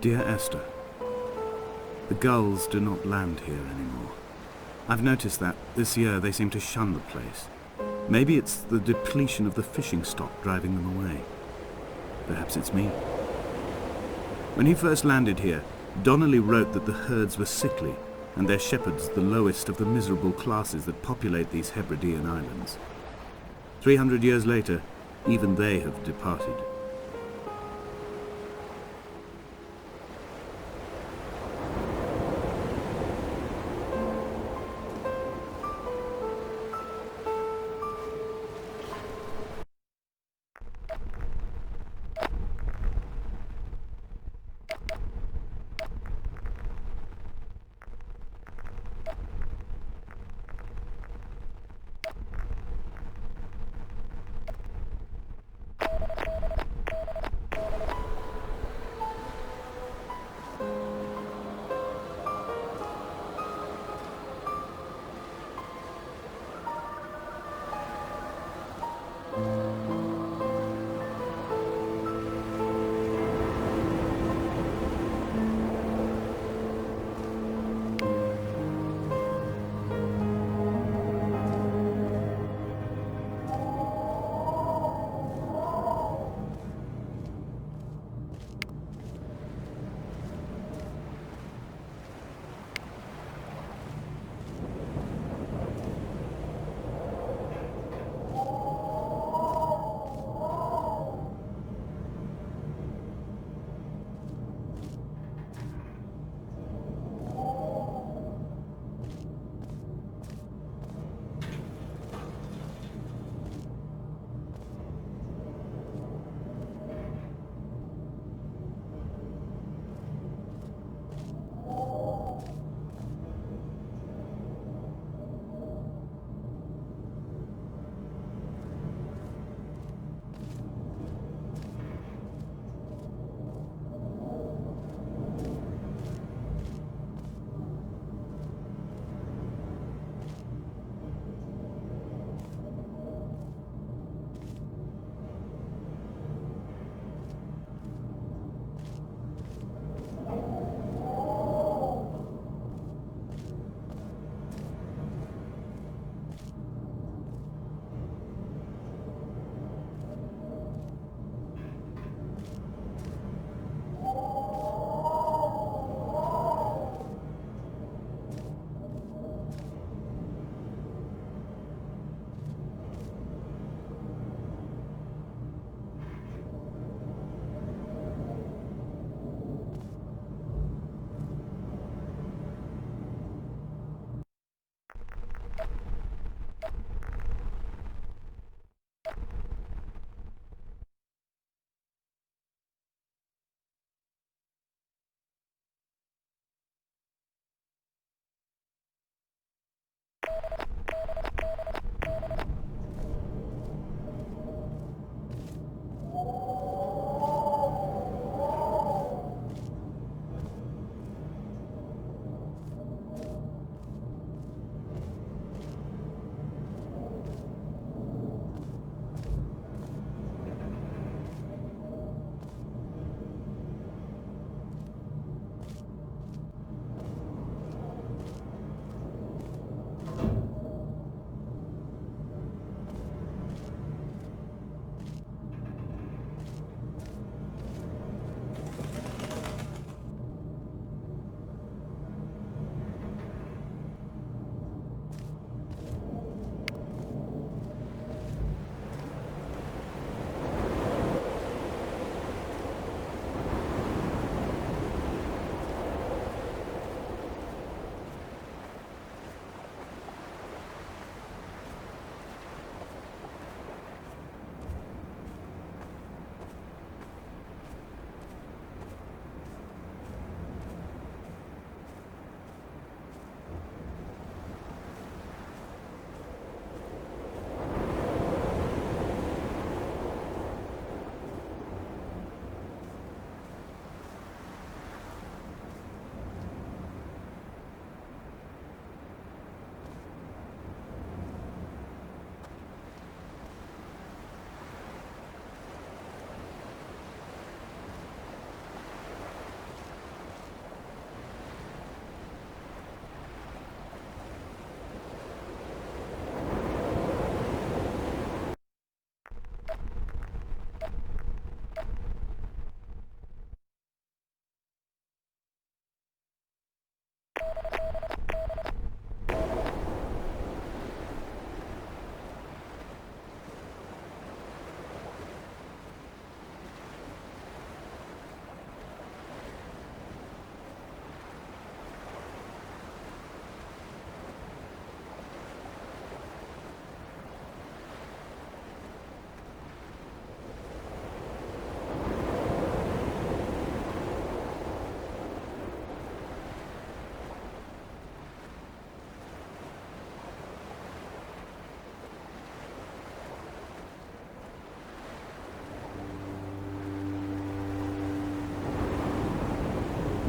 Dear Esther, the gulls do not land here anymore. I've noticed that this year they seem to shun the place. Maybe it's the depletion of the fishing stock driving them away. Perhaps it's me. When he first landed here, Donnelly wrote that the herds were sickly and their shepherds the lowest of the miserable classes that populate these Hebridean islands. 300 years later, even they have departed.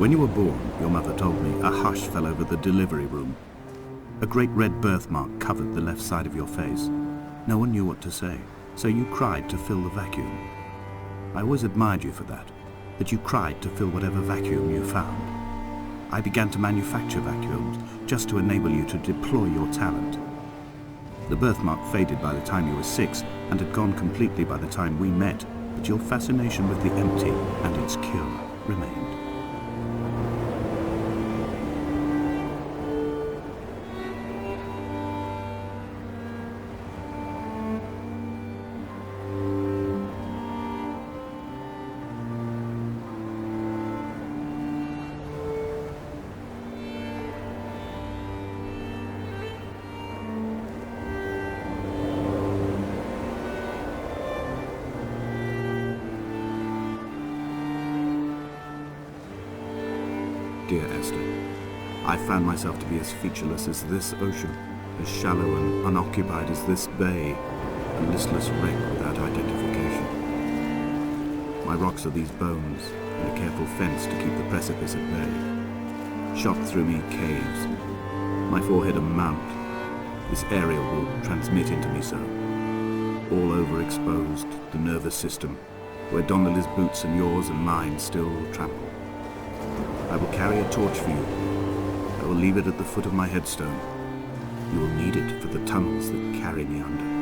When you were born, your mother told me, a hush fell over the delivery room. A great red birthmark covered the left side of your face. No one knew what to say, so you cried to fill the vacuum. I always admired you for that you cried to fill whatever vacuum you found. I began to manufacture vacuums just to enable you to deploy your talent. The birthmark faded by the time you were 6 and had gone completely by the time we met, but your fascination with the empty and its cure remained. Dear Esther, I found myself to be as featureless as this ocean, as shallow and unoccupied as this bay, a listless wreck without identification. My rocks are these bones, and a careful fence to keep the precipice at bay. Shot through me caves, my forehead a mount. This aerial will transmit into me so. All overexposed, the nervous system, where Donnelly's boots and yours and mine still trample. I will carry a torch for you. I will leave it at the foot of my headstone. You will need it for the tunnels that carry me under.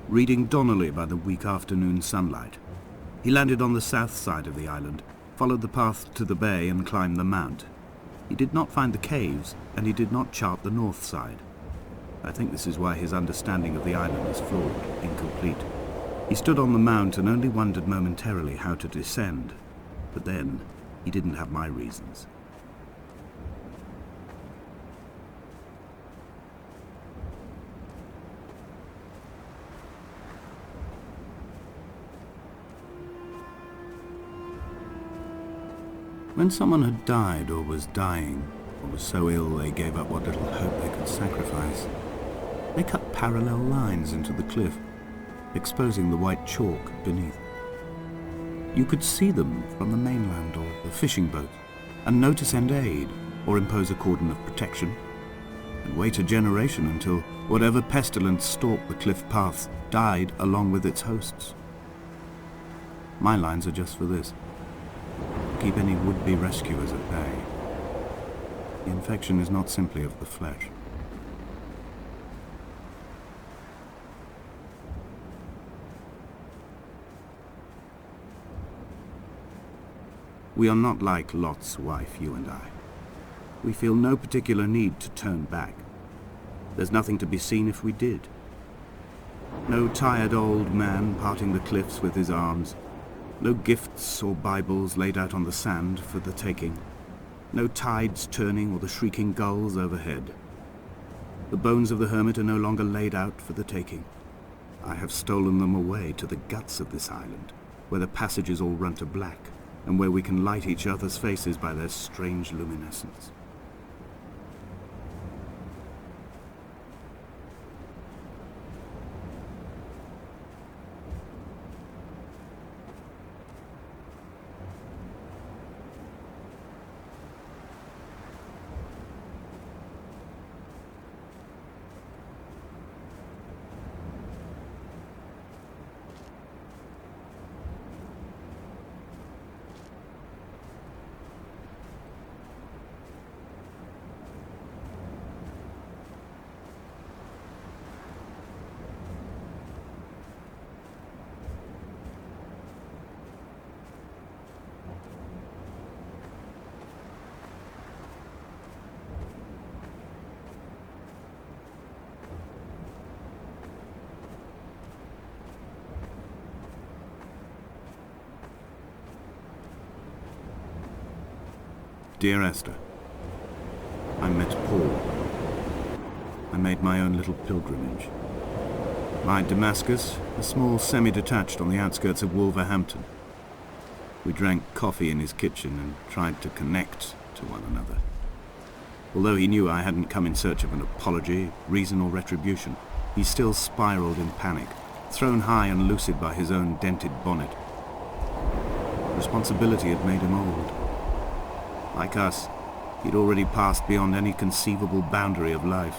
Reading Donnelly by the weak afternoon sunlight. He landed on the south side of the island, followed the path to the bay and climbed the mount. He did not find the caves, and he did not chart the north side. I think this is why his understanding of the island is flawed, incomplete. He stood on the mount and only wondered momentarily how to descend, but then he didn't have my reasons. When someone had died or was dying, or was so ill they gave up what little hope they could sacrifice, they cut parallel lines into the cliff, exposing the white chalk beneath. You could see them from the mainland or the fishing boat, and know to send aid or impose a cordon of protection, and wait a generation until whatever pestilence stalked the cliff paths died along with its hosts. My lines are just for this. Keep any would-be rescuers at bay. The infection is not simply of the flesh. We are not like Lot's wife, you and I. We feel no particular need to turn back. There's nothing to be seen if we did. No tired old man parting the cliffs with his arms. No gifts or Bibles laid out on the sand for the taking. No tides turning or the shrieking gulls overhead. The bones of the hermit are no longer laid out for the taking. I have stolen them away to the guts of this island, where the passages all run to black, and where we can light each other's faces by their strange luminescence. Dear Esther, I met Paul. I made my own little pilgrimage. My Damascus, a small semi-detached on the outskirts of Wolverhampton. We drank coffee in his kitchen and tried to connect to one another. Although he knew I hadn't come in search of an apology, reason or retribution, he still spiraled in panic, thrown high and lucid by his own dented bonnet. Responsibility had made him old. Like us, he'd already passed beyond any conceivable boundary of life.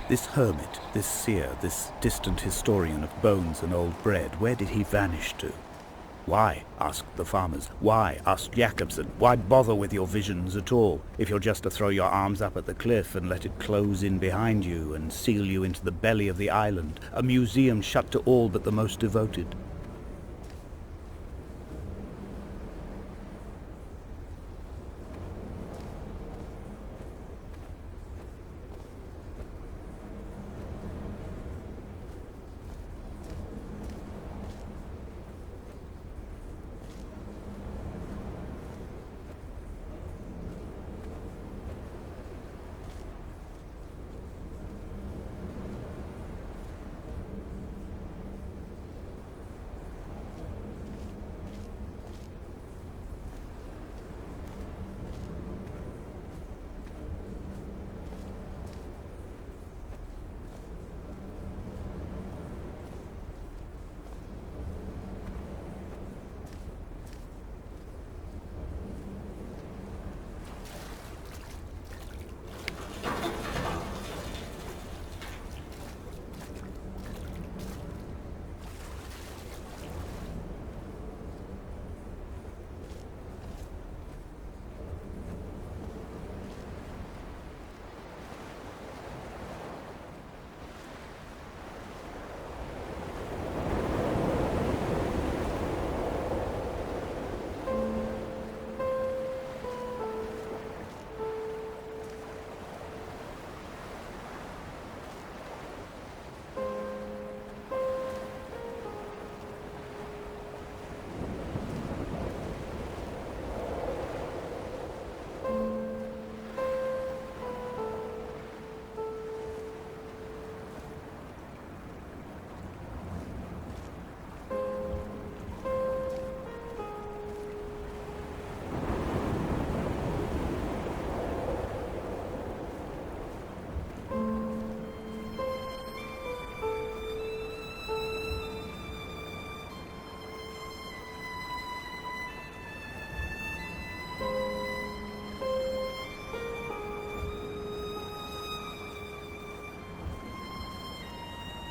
This hermit, this seer, this distant historian of bones and old bread, where did he vanish to? Why, asked the farmers, why, asked Jakobsen, why bother with your visions at all, if you're just to throw your arms up at the cliff and let it close in behind you and seal you into the belly of the island, a museum shut to all but the most devoted?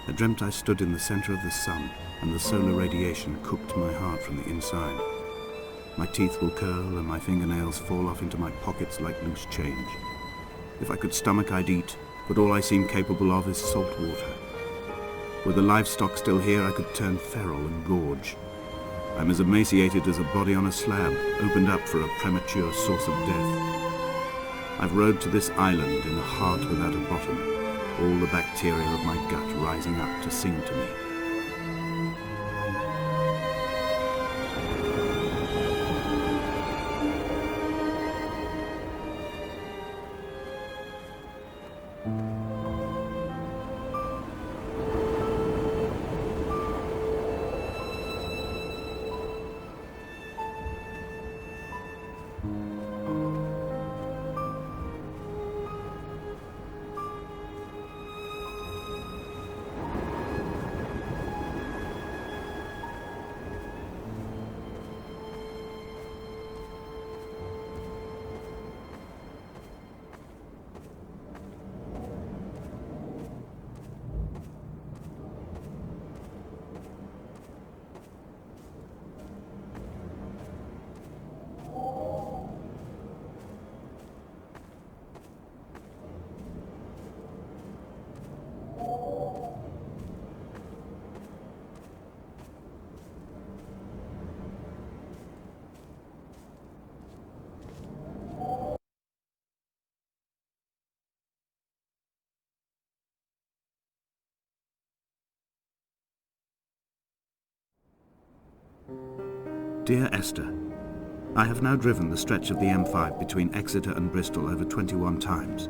I dreamt I stood in the center of the sun, and the solar radiation cooked my heart from the inside. My teeth will curl and my fingernails fall off into my pockets like loose change. If I could stomach, I'd eat, but all I seem capable of is salt water. Were the livestock still here, I could turn feral and gorge. I'm as emaciated as a body on a slab, opened up for a premature source of death. I've rowed to this island in a heart without a bottom, all the bacteria of my gut rising up to sing to me. Dear Esther, I have now driven the stretch of the M5 between Exeter and Bristol over 21 times.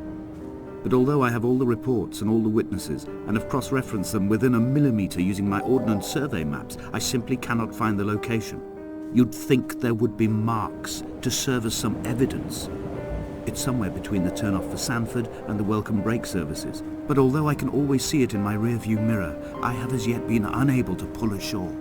But although I have all the reports and all the witnesses, and have cross-referenced them within a millimetre using my Ordnance Survey maps, I simply cannot find the location. You'd think there would be marks to serve as some evidence. It's somewhere between the turn-off for Sanford and the welcome brake services. But although I can always see it in my rear-view mirror, I have as yet been unable to pull ashore.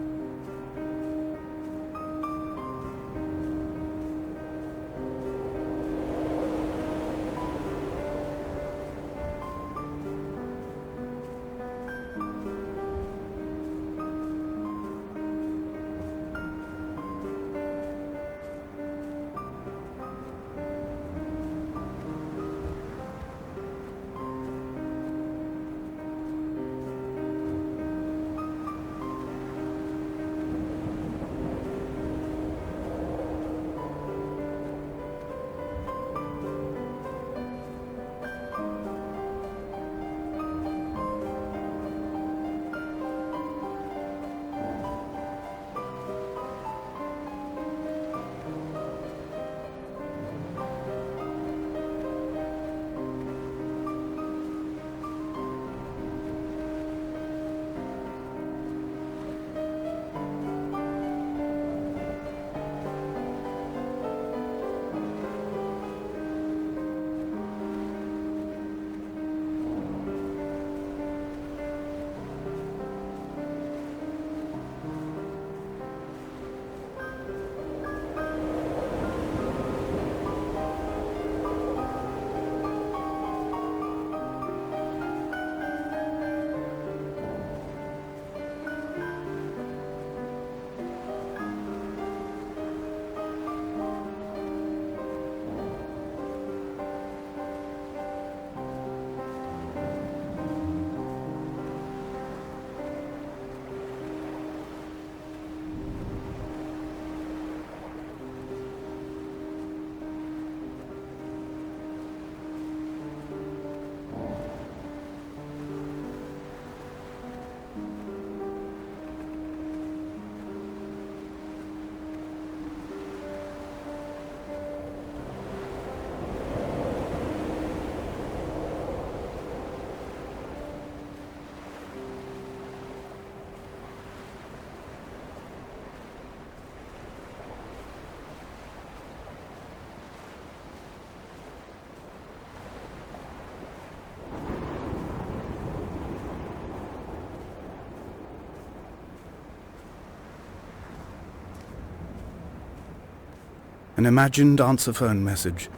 An imagined answer phone message.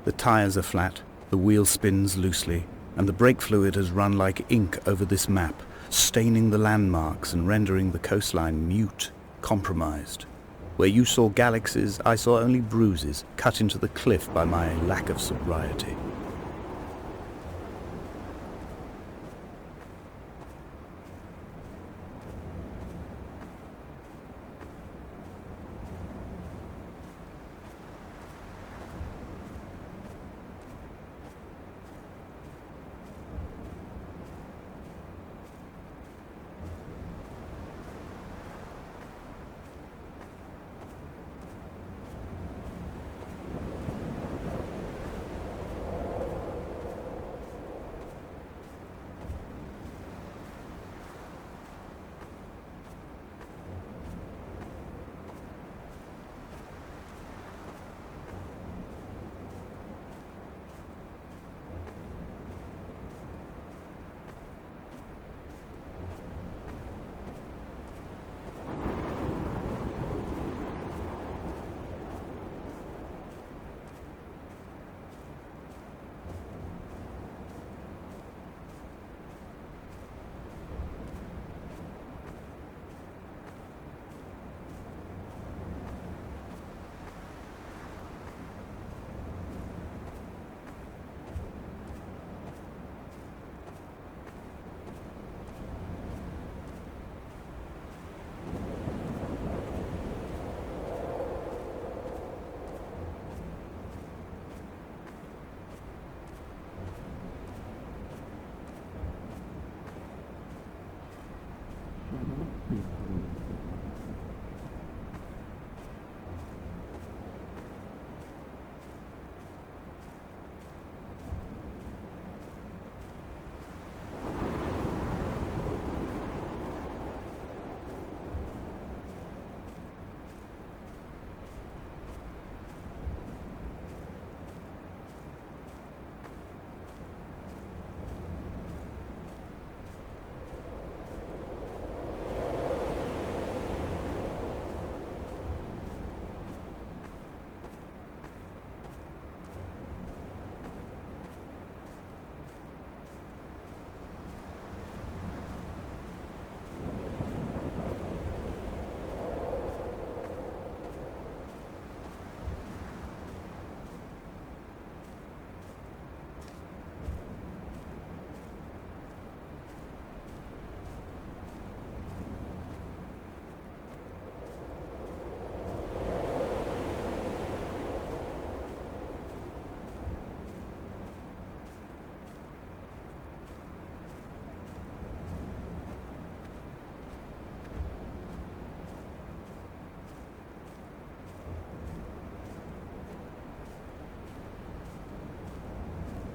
The tires are flat, the wheel spins loosely, and the brake fluid has run like ink over this map, staining the landmarks and rendering the coastline mute, compromised. Where you saw galaxies, I saw only bruises cut into the cliff by my lack of sobriety.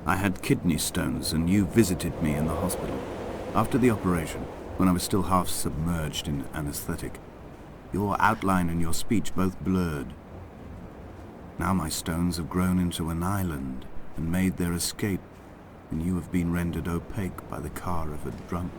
I had kidney stones, and you visited me in the hospital. After the operation, when I was still half submerged in anesthetic, your outline and your speech both blurred. Now my stones have grown into an island and made their escape, and you have been rendered opaque by the car of a drunk.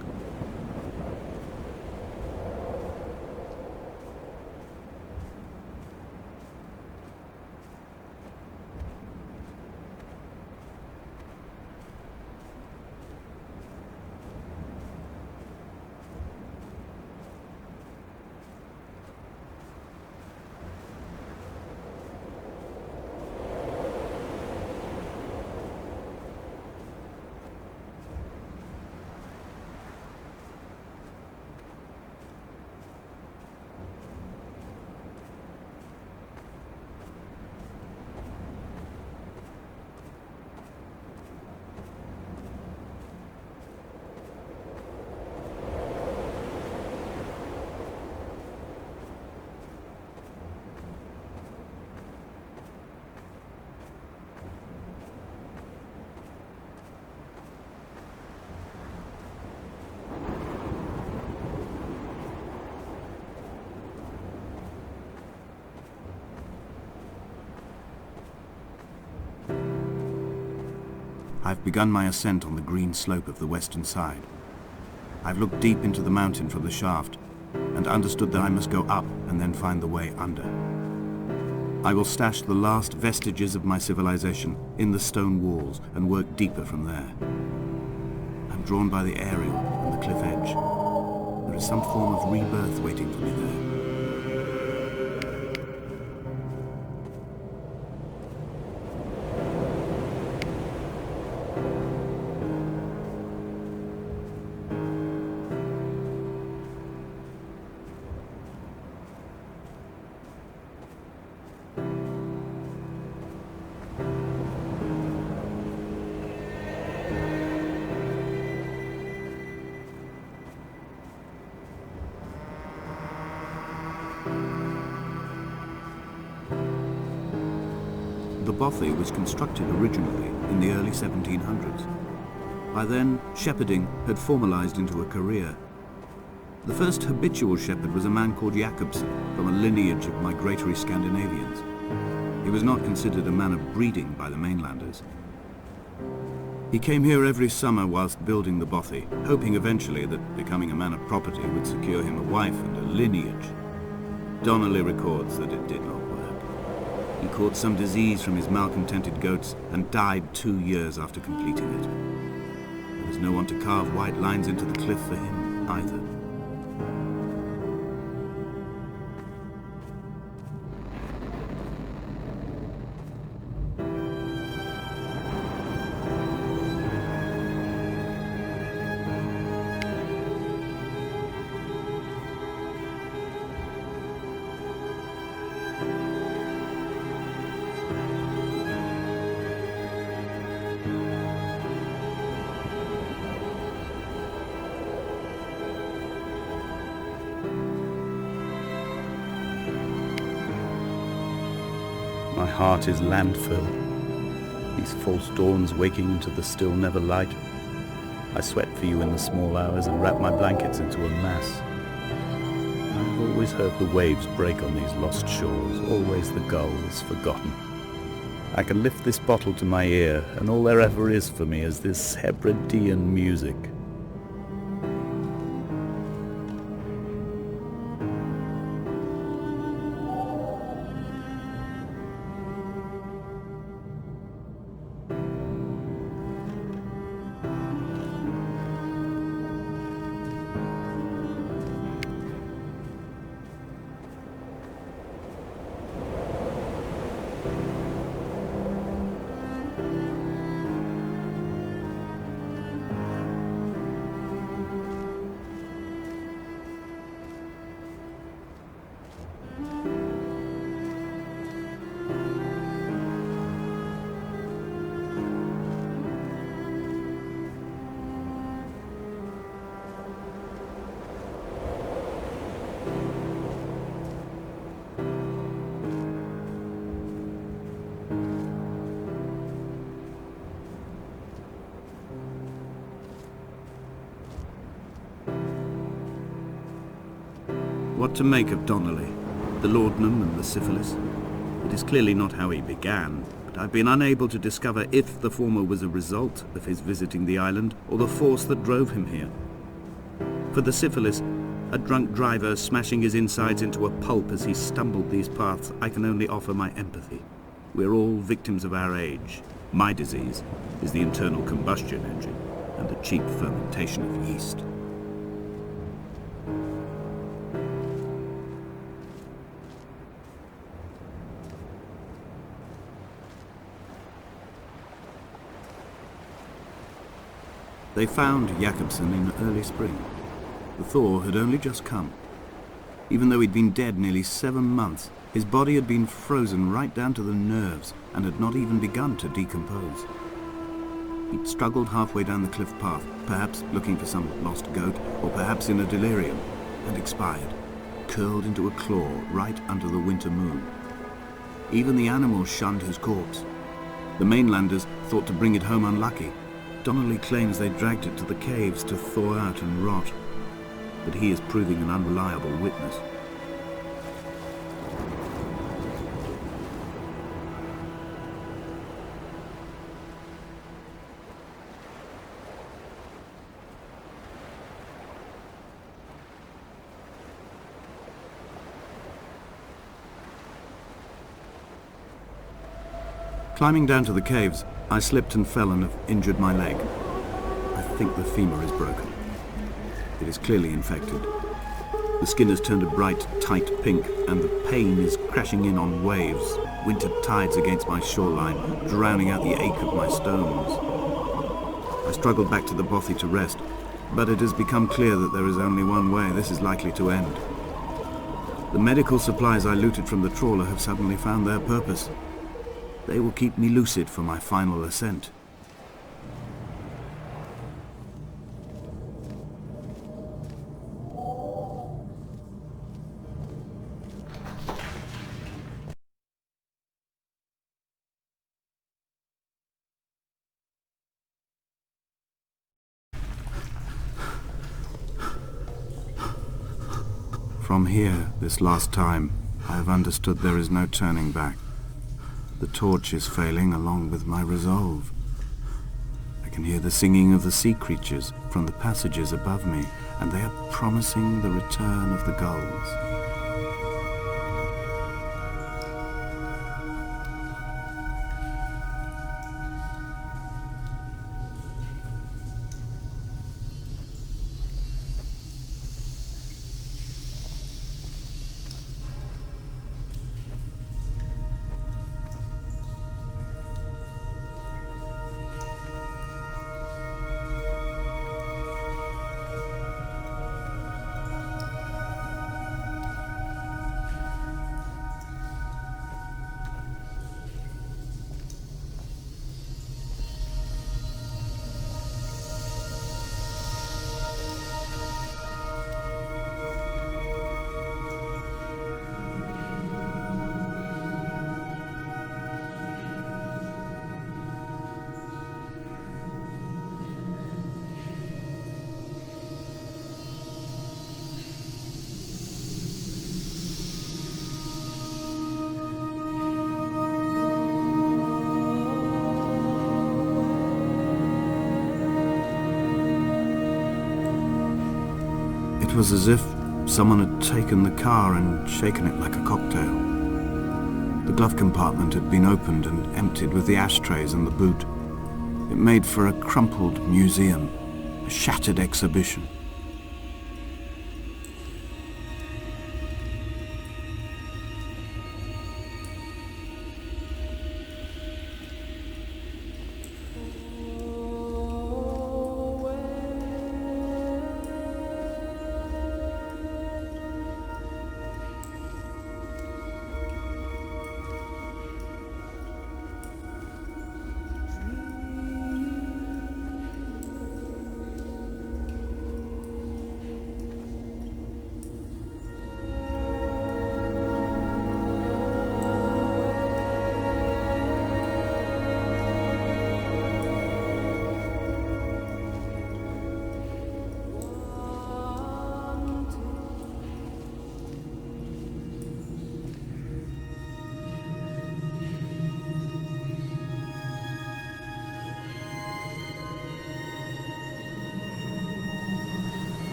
I've begun my ascent on the green slope of the western side. I've looked deep into the mountain from the shaft and understood that I must go up and then find the way under. I will stash the last vestiges of my civilization in the stone walls and work deeper from there. I'm drawn by the aerial and the cliff edge. There is some form of rebirth waiting for me there. The bothy was constructed originally in the early 1700s. By then, shepherding had formalised into a career. The first habitual shepherd was a man called Jakobsen, from a lineage of migratory Scandinavians. He was not considered a man of breeding by the mainlanders. He came here every summer whilst building the bothy, hoping eventually that becoming a man of property would secure him a wife and a lineage. Donnelly records that it did not work. He caught some disease from his malcontented goats and died 2 years after completing it. There was no one to carve white lines into the cliff for him either. My heart is landfill, these false dawns waking into the still never light. I sweat for you in the small hours and wrap my blankets into a mass. I've always heard the waves break on these lost shores, always the gulls forgotten. I can lift this bottle to my ear, and all there ever is for me is this Hebridean music. What to make of Donnelly, the laudanum and the syphilis? It is clearly not how he began, but I've been unable to discover if the former was a result of his visiting the island or the force that drove him here. For the syphilis, a drunk driver smashing his insides into a pulp as he stumbled these paths, I can only offer my empathy. We're all victims of our age. My disease is the internal combustion engine and the cheap fermentation of yeast. They found Jakobsen in early spring. The thaw had only just come. Even though he'd been dead nearly 7 months, his body had been frozen right down to the nerves and had not even begun to decompose. He'd struggled halfway down the cliff path, perhaps looking for some lost goat, or perhaps in a delirium, and expired, curled into a claw right under the winter moon. Even the animals shunned his corpse. The mainlanders thought to bring it home unlucky. Donnelly claims they dragged it to the caves to thaw out and rot, but he is proving an unreliable witness. Climbing down to the caves, I slipped and fell and have injured my leg. I think the femur is broken. It is clearly infected. The skin has turned a bright, tight pink, and the pain is crashing in on waves, winter tides against my shoreline, drowning out the ache of my stones. I struggled back to the bothy to rest, but it has become clear that there is only one way this is likely to end. The medical supplies I looted from the trawler have suddenly found their purpose. They will keep me lucid for my final ascent. From here, this last time, I have understood there is no turning back. The torch is failing along with my resolve. I can hear the singing of the sea creatures from the passages above me, and they are promising the return of the gulls. It was as if someone had taken the car and shaken it like a cocktail. The glove compartment had been opened and emptied with the ashtrays and the boot. It made for a crumpled museum, a shattered exhibition.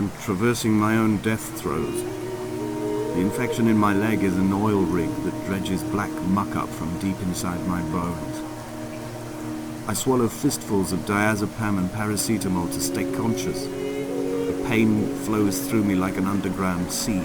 I'm traversing my own death throes. The infection in my leg is an oil rig that dredges black muck up from deep inside my bones. I swallow fistfuls of diazepam and paracetamol to stay conscious. The pain flows through me like an underground sea.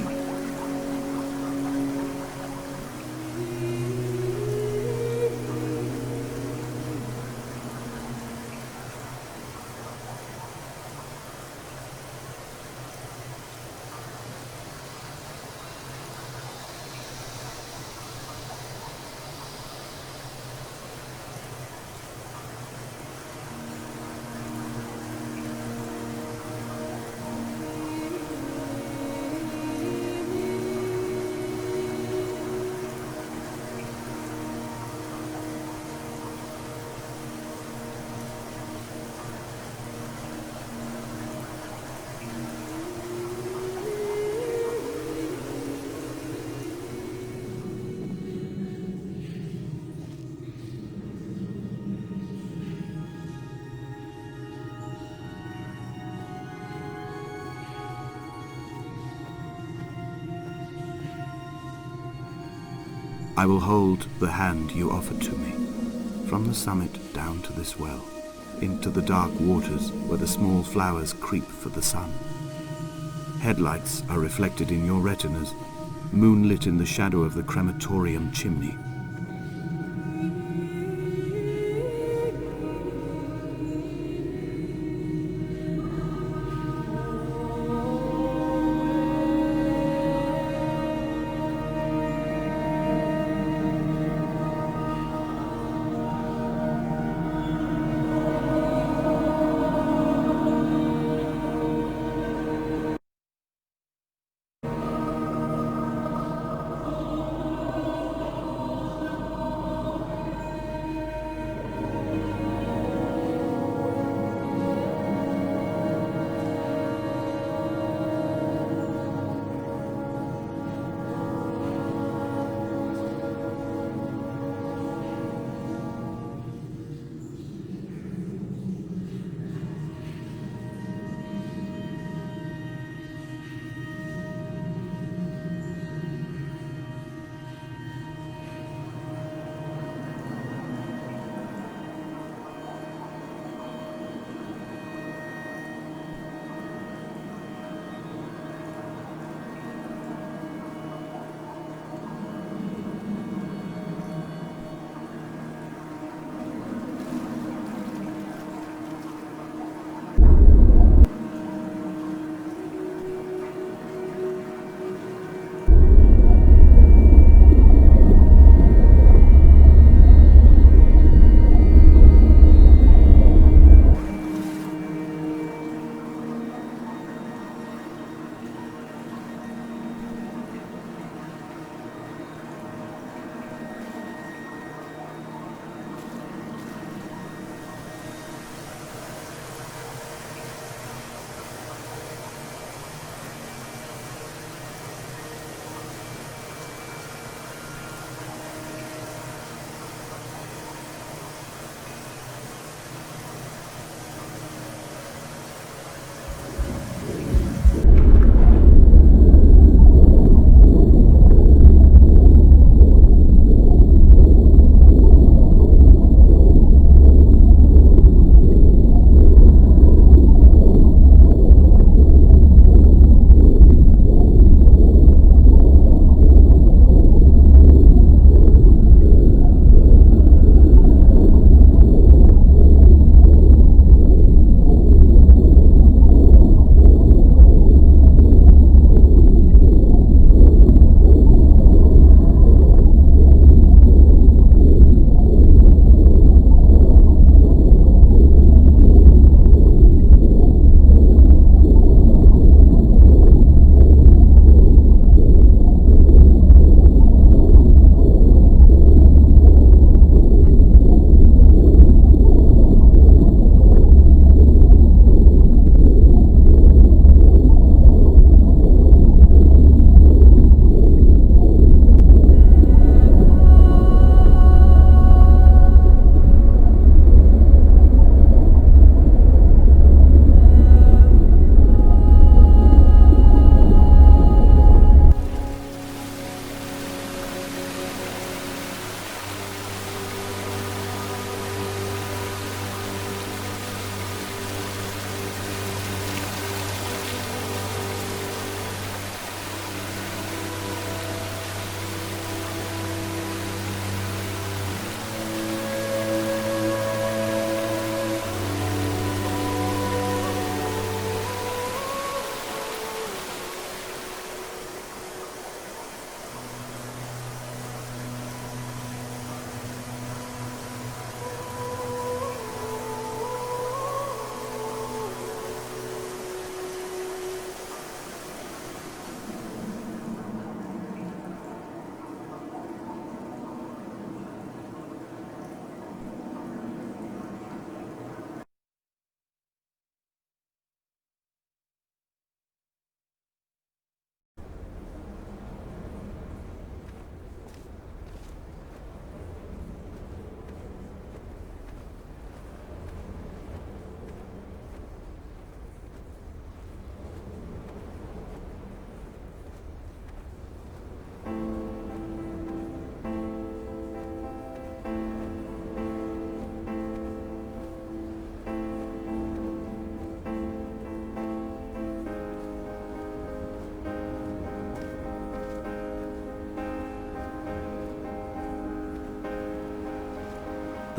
I will hold the hand you offered to me, from the summit down to this well, into the dark waters where the small flowers creep for the sun. Headlights are reflected in your retinas, moonlit in the shadow of the crematorium chimney.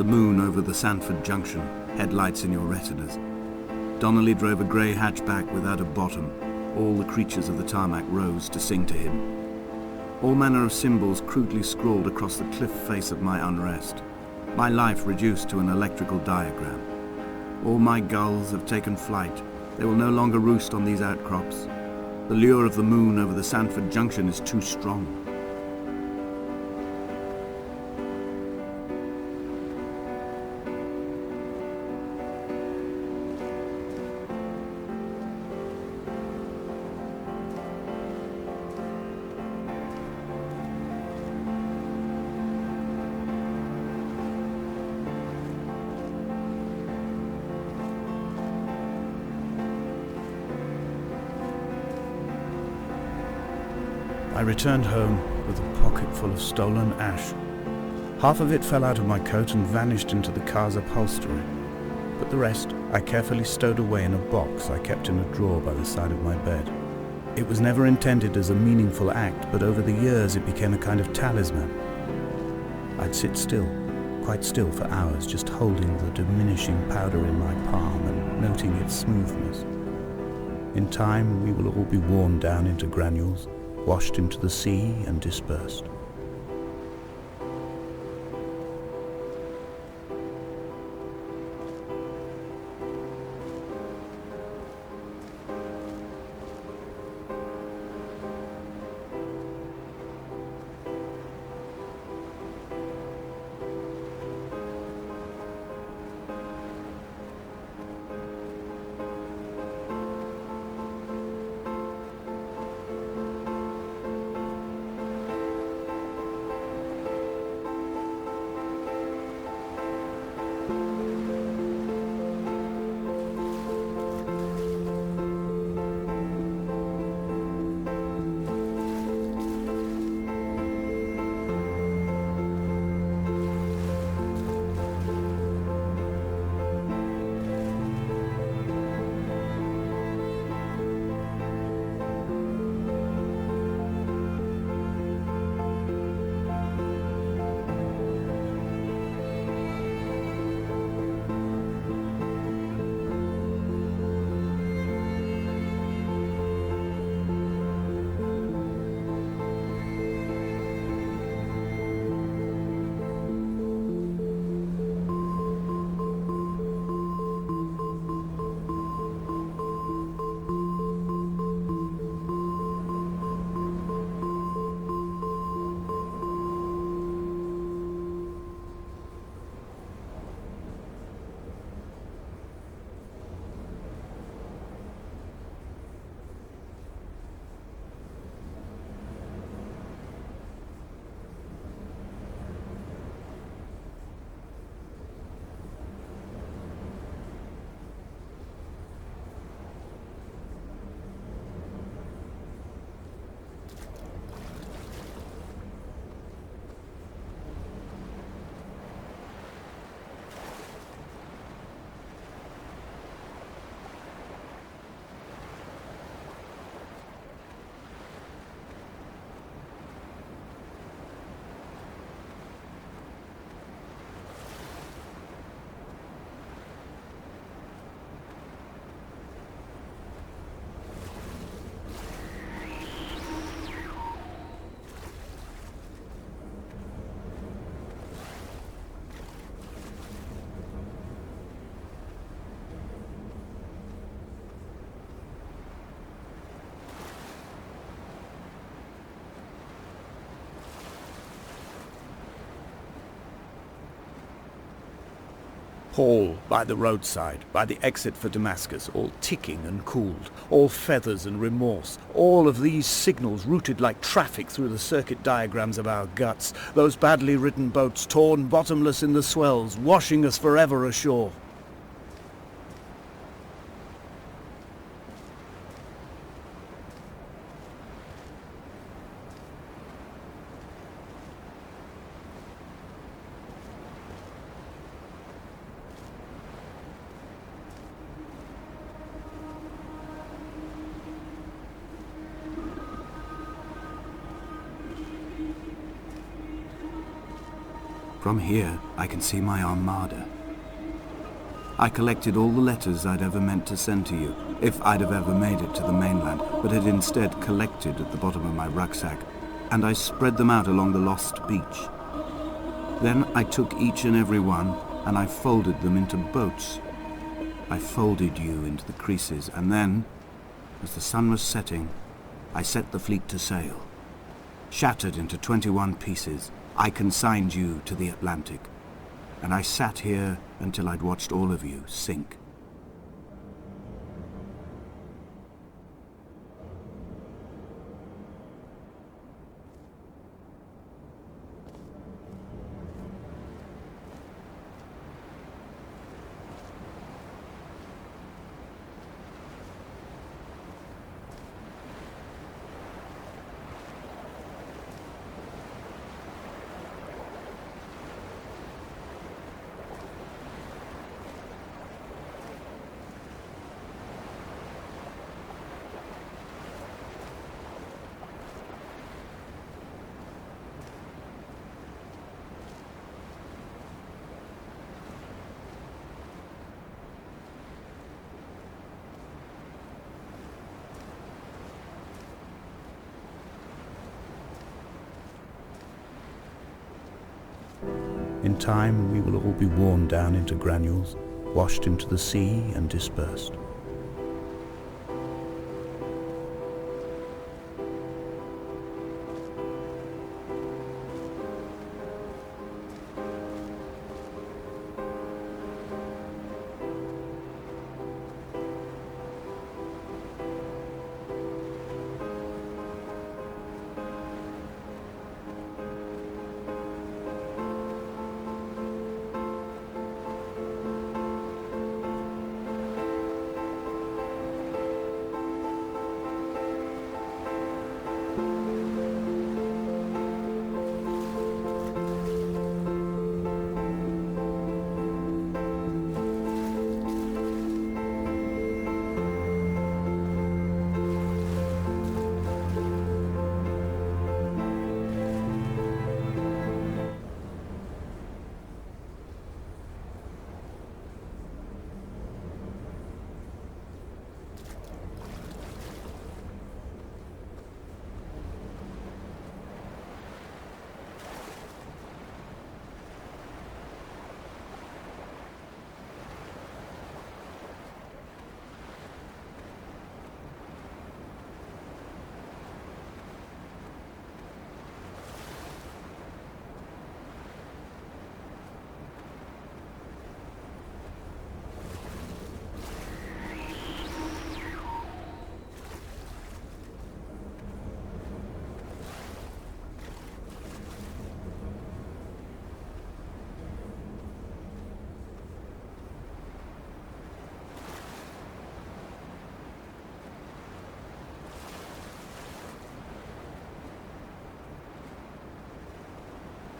The moon over the Sanford Junction, headlights in your retinas. Donnelly drove a grey hatchback without a bottom. All the creatures of the tarmac rose to sing to him. All manner of symbols crudely scrawled across the cliff face of my unrest. My life reduced to an electrical diagram. All my gulls have taken flight. They will no longer roost on these outcrops. The lure of the moon over the Sanford Junction is too strong. I returned home with a pocket full of stolen ash. Half of it fell out of my coat and vanished into the car's upholstery, but the rest I carefully stowed away in a box I kept in a drawer by the side of my bed. It was never intended as a meaningful act, but over the years it became a kind of talisman. I'd sit still, quite still for hours, just holding the diminishing powder in my palm and noting its smoothness. In time we will all be worn down into granules, washed into the sea and dispersed. Hall by the roadside, by the exit for Damascus, all ticking and cooled, all feathers and remorse, all of these signals routed like traffic through the circuit diagrams of our guts, those badly written boats torn bottomless in the swells, washing us forever ashore. From here, I can see my armada. I collected all the letters I'd ever meant to send to you, if I'd have ever made it to the mainland, but had instead collected at the bottom of my rucksack, and I spread them out along the lost beach. Then I took each and every one, and I folded them into boats. I folded you into the creases, and then, as the sun was setting, I set the fleet to sail. Shattered into 21 pieces, I consigned you to the Atlantic, and I sat here until I'd watched all of you sink. In time, we will all be worn down into granules, washed into the sea and dispersed.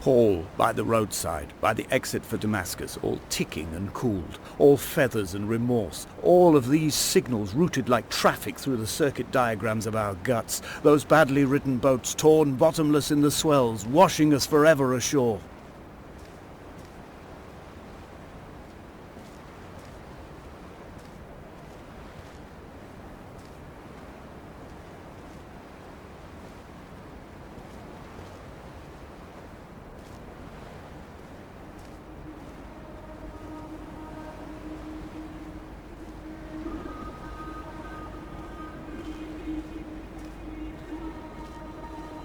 All by the roadside, by the exit for Damascus, all ticking and cooled, all feathers and remorse, all of these signals routed like traffic through the circuit diagrams of our guts, those badly written boats torn bottomless in the swells, washing us forever ashore.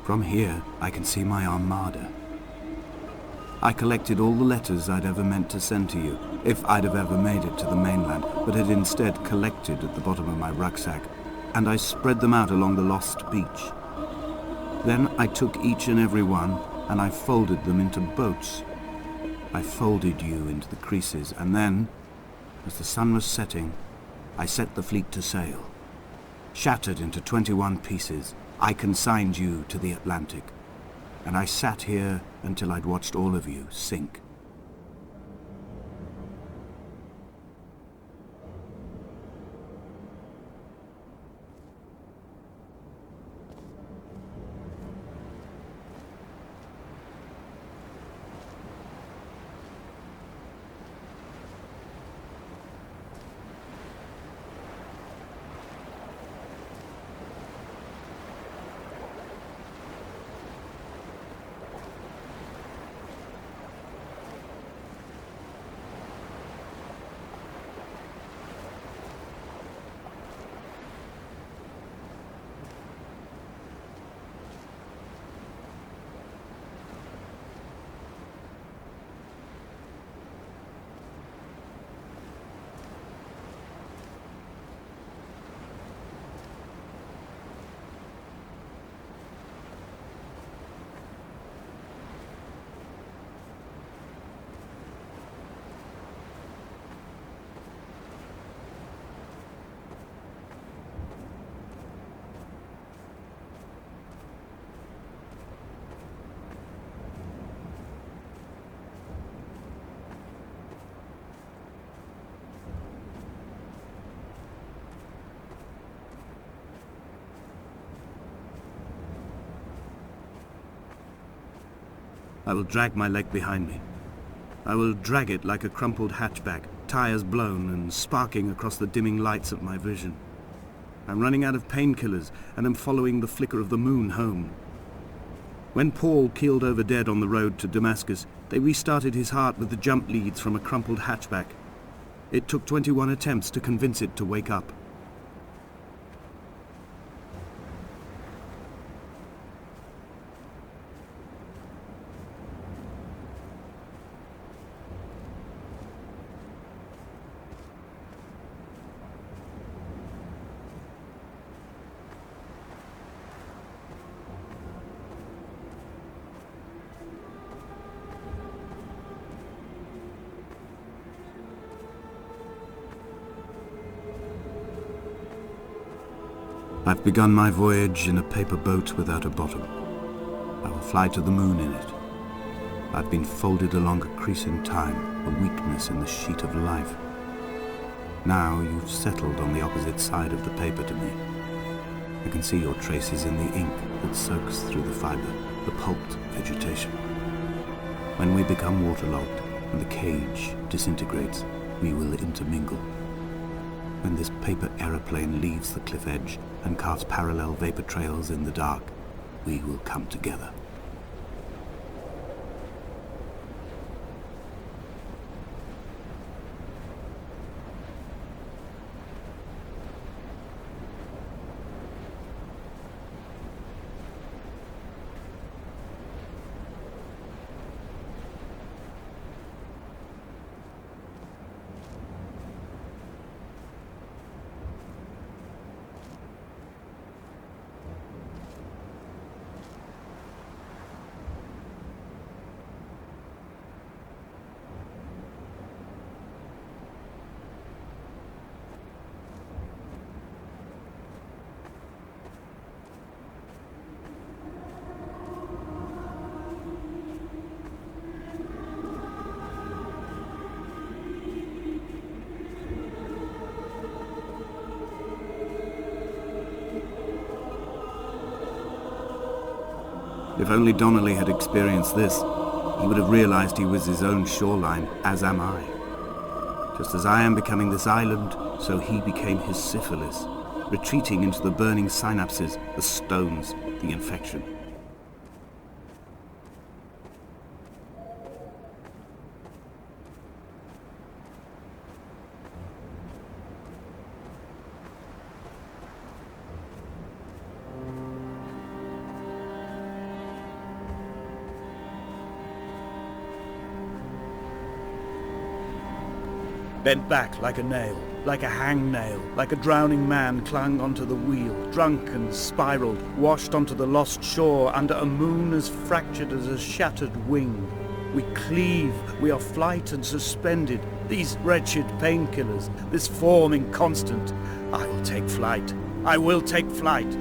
From here, I can see my armada. I collected all the letters I'd ever meant to send to you, if I'd have ever made it to the mainland, but had instead collected at the bottom of my rucksack, and I spread them out along the lost beach. Then I took each and every one, and I folded them into boats. I folded you into the creases, and then, as the sun was setting, I set the fleet to sail. Shattered into 21 pieces, I consigned you to the Atlantic, and I sat here until I'd watched all of you sink. I will drag my leg behind me. I will drag it like a crumpled hatchback, tires blown and sparking across the dimming lights of my vision. I'm running out of painkillers and am following the flicker of the moon home. When Paul keeled over dead on the road to Damascus, they restarted his heart with the jump leads from a crumpled hatchback. It took 21 attempts to convince it to wake up. I've begun my voyage in a paper boat without a bottom. I will fly to the moon in it. I've been folded along a crease in time, a weakness in the sheet of life. Now you've settled on the opposite side of the paper to me. I can see your traces in the ink that soaks through the fiber, the pulped vegetation. When we become waterlogged and the cage disintegrates, we will intermingle. When this paper aeroplane leaves the cliff edge and carves parallel vapor trails in the dark, we will come together. If only Donnelly had experienced this, he would have realized he was his own shoreline, as am I. Just as I am becoming this island, so he became his syphilis, retreating into the burning synapses, the stones, the infection. Bent back like a nail, like a hangnail, like a drowning man clung onto the wheel, drunk and spiraled, washed onto the lost shore under a moon as fractured as a shattered wing. We cleave, we are flight and suspended, these wretched painkillers, this form inconstant. I will take flight, I will take flight.